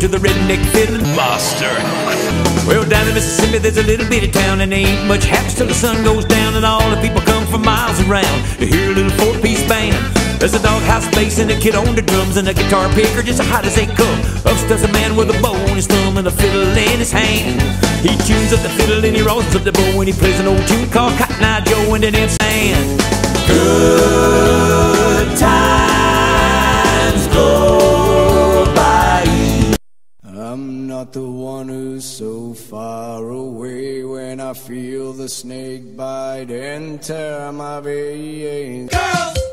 to the redneck fiddling master. Well, down in Mississippi there's a little bitty town, and there ain't much happens till the sun goes down, and all the people come from miles around to hear a little four-piece band. There's a doghouse bass and a kid on the drums, and a guitar picker just as hot as they come. Up steps a man with a bow on his thumb and a fiddle in his hand. He tunes up the fiddle and he rolls up the bow, and he plays an old tune called Cotton Eye Joe, and then him saying, good times go by. I'm not the one who's so far away when I feel the snake bite and tear my veins. Girls!